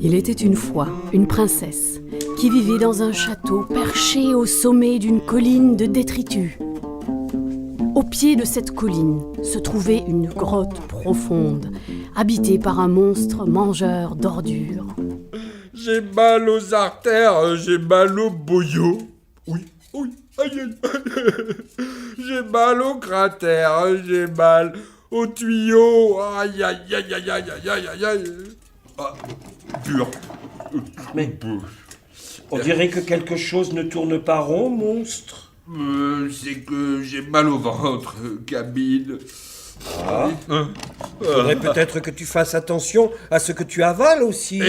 Il était une fois une princesse qui vivait dans un château perché au sommet d'une colline de détritus. Au pied de cette colline se trouvait une grotte profonde, habitée par un monstre mangeur d'ordures. J'ai mal aux artères, j'ai mal au boyau. Oui, aïe, aïe. J'ai mal au cratère, j'ai mal au tuyau. Aïe, aïe, aïe, aïe, aïe, aïe, aïe, aïe. Ah, dur. Mais on dirait que quelque chose ne tourne pas rond, monstre. C'est que j'ai mal au ventre, Camille. Ah. Faudrait peut-être que tu fasses attention à ce que tu avales aussi.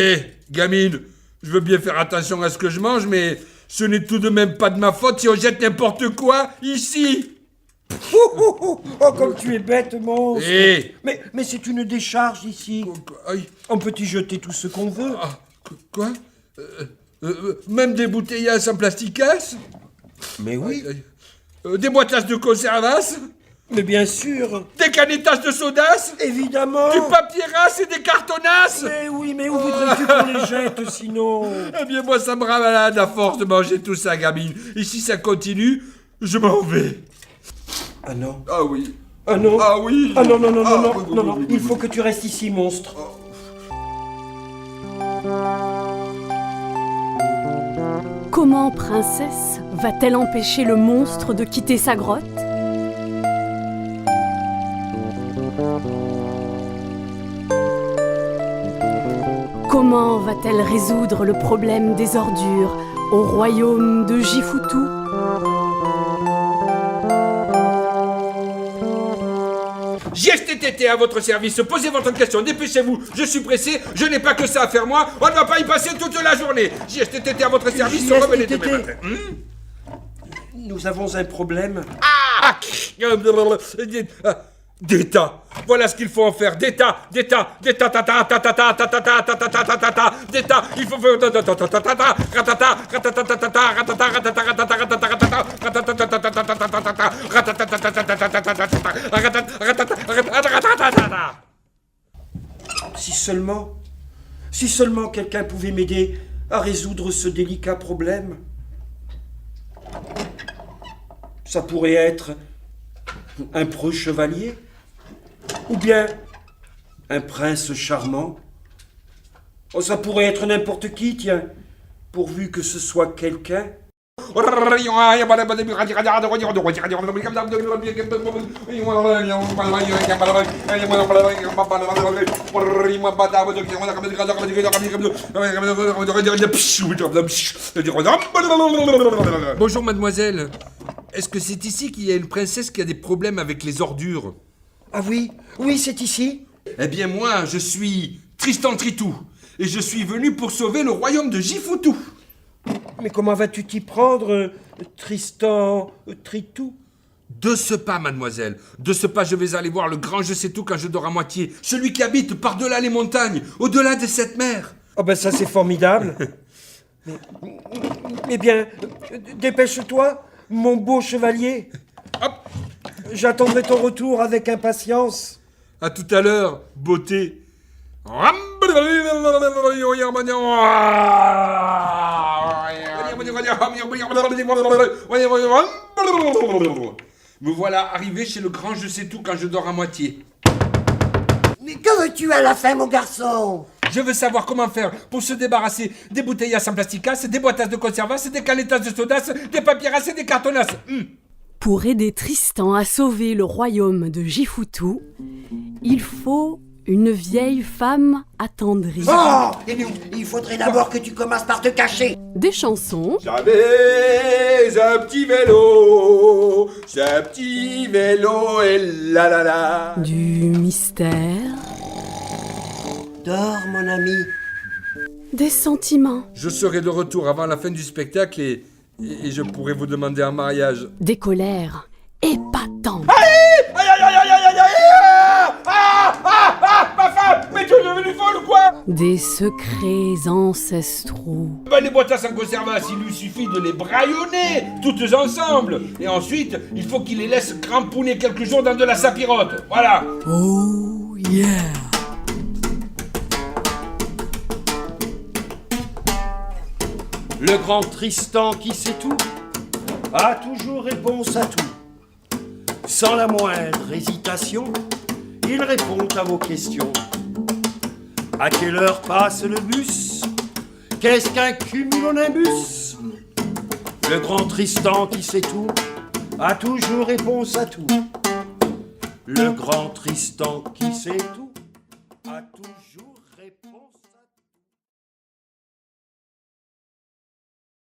Gamine, je veux bien faire attention à ce que je mange, mais ce n'est tout de même pas de ma faute si on jette n'importe quoi ici. Oh, comme tu es bête, monstre. Mais c'est une décharge ici. On peut y jeter tout ce qu'on veut. Quoi même des bouteillasses en plasticas? Mais oui. Des boîtasses de conservas? Mais bien sûr. Des canetasses de sodas? Évidemment. Du papier race et des cartonnasses? Mais oui, mais où voudrais-tu qu'on les jette sinon? Eh bien moi ça me rend malade à force de manger tout ça, gamine. Et si ça continue, je m'en vais. Ah non. Ah oui. Ah non. Ah oui. Ah non, non. Il faut que tu restes ici, monstre. Comment Princesse va-t-elle empêcher le monstre de quitter sa grotte ? Comment va-t-elle résoudre le problème des ordures au royaume de Jifutu ? JSTTT à votre service, posez votre question, dépêchez-vous, je suis pressé, je n'ai pas que ça à faire moi, on ne va pas y passer toute la journée. JSTTT à votre service, revenez demain matin. Nous avons un problème. D'état. Voilà ce qu'il faut en faire. D'état. Il faut faire Si seulement quelqu'un pouvait m'aider à résoudre ce délicat problème. Ça pourrait être un preux chevalier. Ou bien un prince charmant. Oh, ça pourrait être n'importe qui, tiens, pourvu que ce soit quelqu'un. Bonjour mademoiselle. Est-ce que c'est ici qu'il y a une princesse qui a des problèmes avec les ordures? Ah oui, c'est ici. Eh bien moi, je suis Tristan Tritou, et je suis venu pour sauver le royaume de Jifutu. Mais comment vas-tu t'y prendre, Tristan Tritou? De ce pas, mademoiselle, de ce pas, je vais aller voir le grand je sais tout quand je dors à moitié, celui qui habite par-delà les montagnes, au-delà de cette mer. Oh ben ça c'est formidable. Mais bien, dépêche-toi, mon beau chevalier. Hop. J'attendrai ton retour avec impatience. À tout à l'heure, beauté. Me voilà arrivé chez le grand je sais tout quand je dors à moitié. Mais que veux-tu à la fin, mon garçon? Je veux savoir comment faire pour se débarrasser des bouteillasses en plasticas, des boîtasses de conservas, des canetasses de sodas, des papierasses et des cartonnasses. Pour aider Tristan à sauver le royaume de Jifutu, il faut une vieille femme attendrie. Oh! Eh bien, il faudrait d'abord que tu commences par te cacher. Des chansons. J'avais un petit vélo, ce petit vélo et la la la. Du mystère. Dors, mon ami. Des sentiments. Je serai de retour avant la fin du spectacle et je pourrai vous demander en mariage. Des colères épatantes. Ma femme! Mais tu es devenu folle ou quoi? Des secrets ancestraux. Les boîtasses en conservas, il lui suffit de les braillonner toutes ensemble. Et ensuite, il faut qu'il les laisse cramponner quelques jours dans de la sapirote. Voilà. Oh yeah! Le grand Tristan qui sait tout a toujours réponse à tout. Sans la moindre hésitation, il répond à vos questions. À quelle heure passe le bus? Qu'est-ce qu'un cumulonimbus? Le grand Tristan qui sait tout a toujours réponse à tout. Le grand Tristan qui sait tout